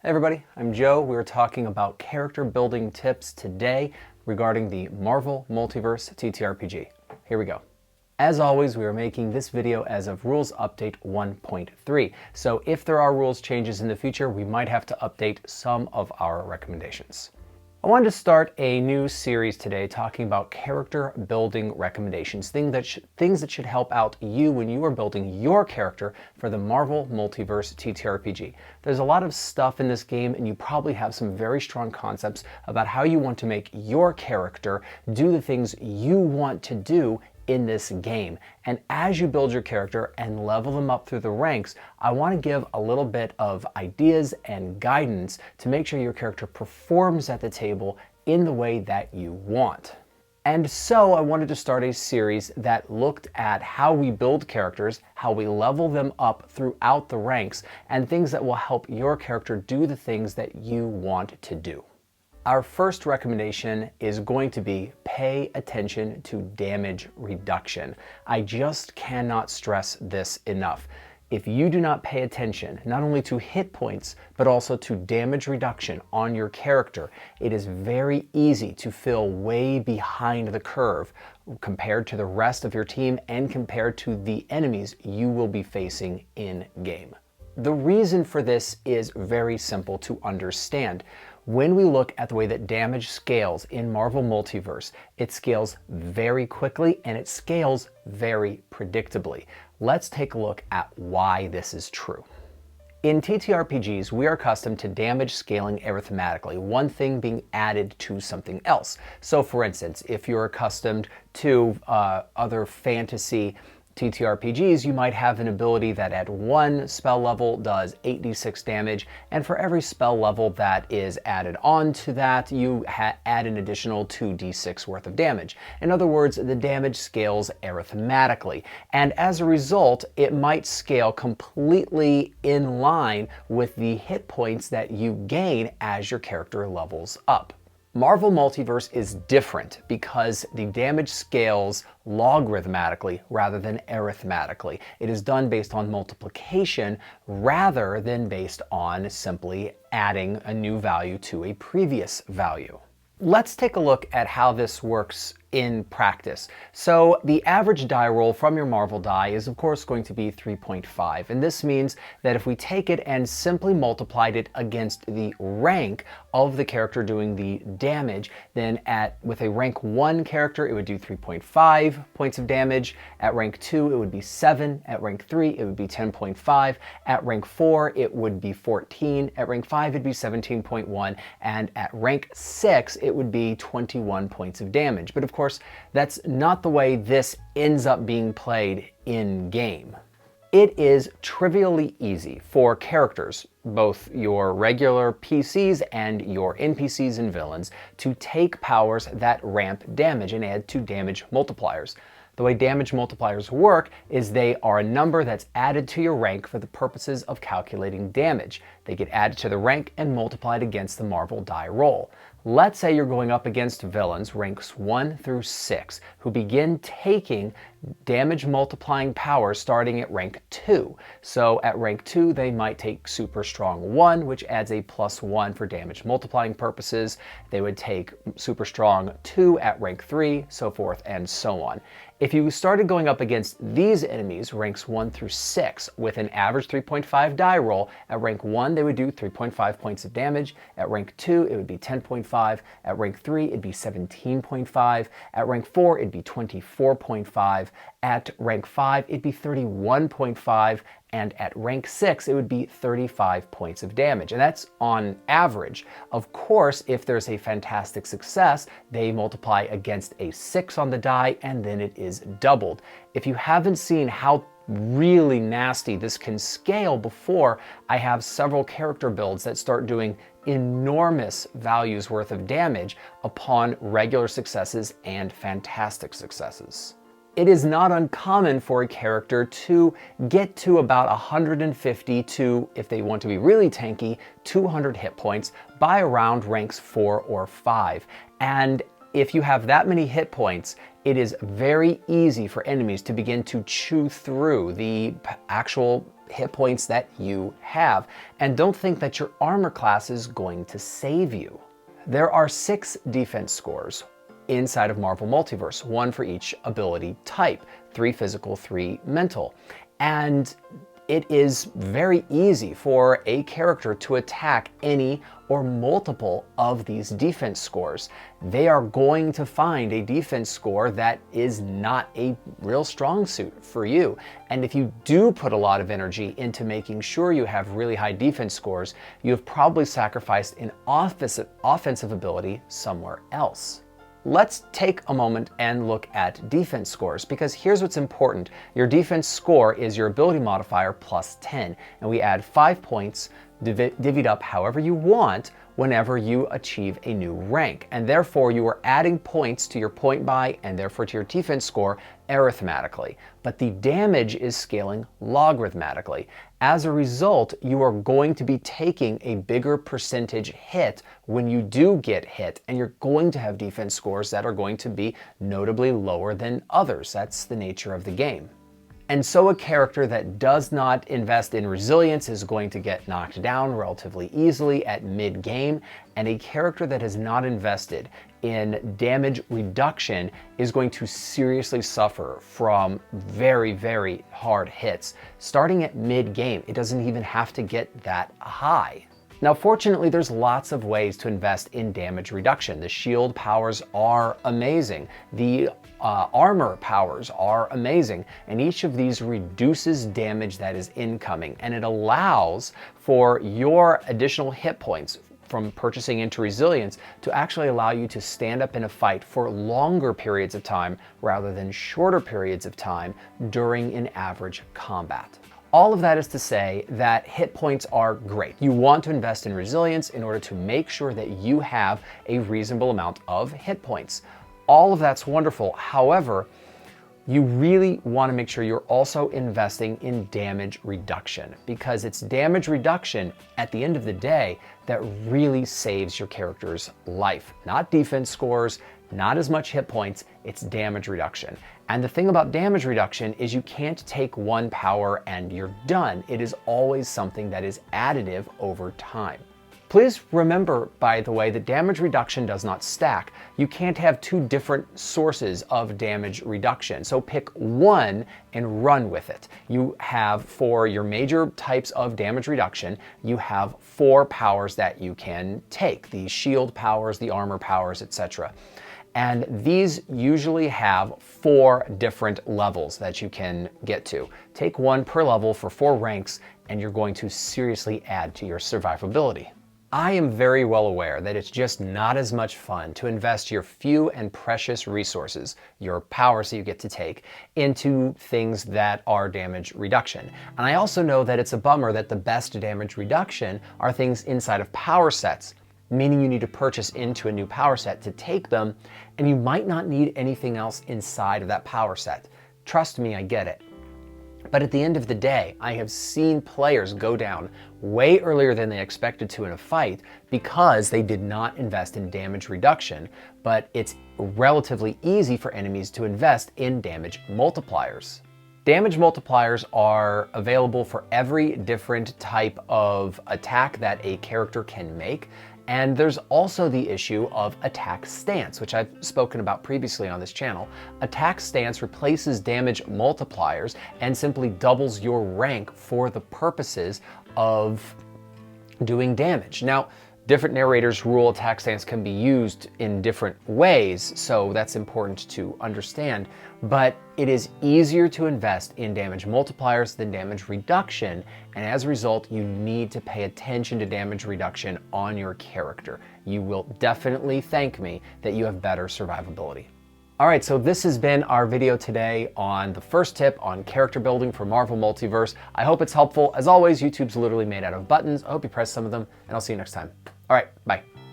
Hey everybody, I'm Joe. We're talking about character building tips today regarding the Marvel Multiverse TTRPG. Here we go. As always, we are making this video as of Rules Update 1.3. So if there are rules changes in the future, we might have to update some of our recommendations. I wanted to start a new series today talking about character building recommendations, things that should help out you when you are building your character for the Marvel Multiverse TTRPG. There's a lot of stuff in this game and you probably have some very strong concepts about how you want to make your character do the things you want to do in this game. And as you build your character and level them up through the ranks, I want to give a little bit of ideas and guidance to make sure your character performs at the table in the way that you want. And so I wanted to start a series that looked at how we build characters, how we level them up throughout the ranks, and things that will help your character do the things that you want to do. Our first recommendation is going to be pay attention to damage reduction. I just cannot stress this enough. If you do not pay attention, not only to hit points, but also to damage reduction on your character, it is very easy to feel way behind the curve compared to the rest of your team and compared to the enemies you will be facing in game. The reason for this is very simple to understand. When we look at the way that damage scales in Marvel Multiverse, it scales very quickly and it scales very predictably. Let's take a look at why this is true. In TTRPGs, we are accustomed to damage scaling arithmetically, one thing being added to something else. So for instance, if you're accustomed to other fantasy TTRPGs, you might have an ability that at one spell level does 8d6 damage, and for every spell level that is added on to that, you add an additional 2d6 worth of damage. In other words, the damage scales arithmetically, and as a result, it might scale completely in line with the hit points that you gain as your character levels up. Marvel Multiverse is different because the damage scales logarithmically rather than arithmetically. It is done based on multiplication rather than based on simply adding a new value to a previous value. Let's take a look at how this works in practice. So the average die roll from your Marvel die is of course going to be 3.5, and this means that if we take it and simply multiplied it against the rank of the character doing the damage, then with a rank 1 character it would do 3.5 points of damage, at rank 2 it would be 7, at rank 3 it would be 10.5, at rank 4 it would be 14, at rank 5 it'd be 17.1, and at rank 6 it would be 21 points of damage. But of course, that's not the way this ends up being played in game. It is trivially easy for characters, both your regular PCs and your NPCs and villains, to take powers that ramp damage and add to damage multipliers. The way damage multipliers work is they are a number that's added to your rank for the purposes of calculating damage. They get added to the rank and multiplied against the Marvel die roll. Let's say you're going up against villains ranks 1 through 6 who begin taking damage multiplying powers starting at rank 2. So at rank 2 they might take Super Strong 1, which adds a +1 for damage multiplying purposes. They would take Super Strong 2 at rank 3, so forth and so on. If you started going up against these enemies, ranks 1 through 6, with an average 3.5 die roll, at rank 1 they would do 3.5 points of damage, at rank 2 it would be 10.5, at rank 3 it'd be 17.5, at rank 4 it'd be 24.5, at rank 5 it'd be 31.5, and at rank 6 it would be 35 points of damage, and that's on average. Of course, if there's a fantastic success, they multiply against a 6 on the die, and then it is doubled. If you haven't seen how really nasty this can scale before, I have several character builds that start doing enormous values worth of damage upon regular successes and fantastic successes. It is not uncommon for a character to get to about 150 to, if they want to be really tanky, 200 hit points by around ranks 4 or 5. And if you have that many hit points it is very easy for enemies to begin to chew through the actual hit points that you have. And don't think that your armor class is going to save you. There are 6 defense scores inside of Marvel Multiverse, 1 for each ability type, 3 physical, 3 mental. And it is very easy for a character to attack any or multiple of these defense scores. They are going to find a defense score that is not a real strong suit for you. And if you do put a lot of energy into making sure you have really high defense scores, you have probably sacrificed an offensive ability somewhere else. Let's take a moment and look at defense scores, because here's what's important. Your defense score is your ability modifier plus 10, and we add 5 points, divvied up however you want whenever you achieve a new rank. And therefore you are adding points to your point buy and therefore to your defense score arithmetically. But the damage is scaling logarithmically. As a result, you are going to be taking a bigger percentage hit when you do get hit, and you're going to have defense scores that are going to be notably lower than others. That's the nature of the game. And so a character that does not invest in resilience is going to get knocked down relatively easily at mid-game, and a character that has not invested in damage reduction is going to seriously suffer from very, very hard hits. Starting at mid-game, it doesn't even have to get that high. Now, fortunately, there's lots of ways to invest in damage reduction. The shield powers are amazing. The armor powers are amazing. And each of these reduces damage that is incoming. And it allows for your additional hit points from purchasing into resilience to actually allow you to stand up in a fight for longer periods of time rather than shorter periods of time during an average combat. All of that is to say that hit points are great. You want to invest in resilience in order to make sure that you have a reasonable amount of hit points. All of that's wonderful. However, you really want to make sure you're also investing in damage reduction, because it's damage reduction at the end of the day that really saves your character's life. Not defense scores, not as much hit points, it's damage reduction. And the thing about damage reduction is you can't take one power and you're done. It is always something that is additive over time. Please remember, by the way, that damage reduction does not stack. You can't have 2 different sources of damage reduction. So pick one and run with it. You have, for your major types of damage reduction, you have 4 powers that you can take. The shield powers, the armor powers, etc. And these usually have 4 different levels that you can get to. Take 1 per level for 4 ranks, and you're going to seriously add to your survivability. I am very well aware that it's just not as much fun to invest your few and precious resources, your powers that you get to take, into things that are damage reduction. And I also know that it's a bummer that the best damage reduction are things inside of power sets, meaning you need to purchase into a new power set to take them, and you might not need anything else inside of that power set. Trust me, I get it. But at the end of the day, I have seen players go down way earlier than they expected to in a fight because they did not invest in damage reduction, but it's relatively easy for enemies to invest in damage multipliers. Damage multipliers are available for every different type of attack that a character can make. And there's also the issue of attack stance, which I've spoken about previously on this channel. Attack stance replaces damage multipliers and simply doubles your rank for the purposes of doing damage. Now, different narrators rule attack stance can be used in different ways, so that's important to understand. But it is easier to invest in damage multipliers than damage reduction, and as a result, you need to pay attention to damage reduction on your character. You will definitely thank me that you have better survivability. All right, so this has been our video today on the first tip on character building for Marvel Multiverse. I hope it's helpful. As always, YouTube's literally made out of buttons. I hope you press some of them, and I'll see you next time. All right, bye.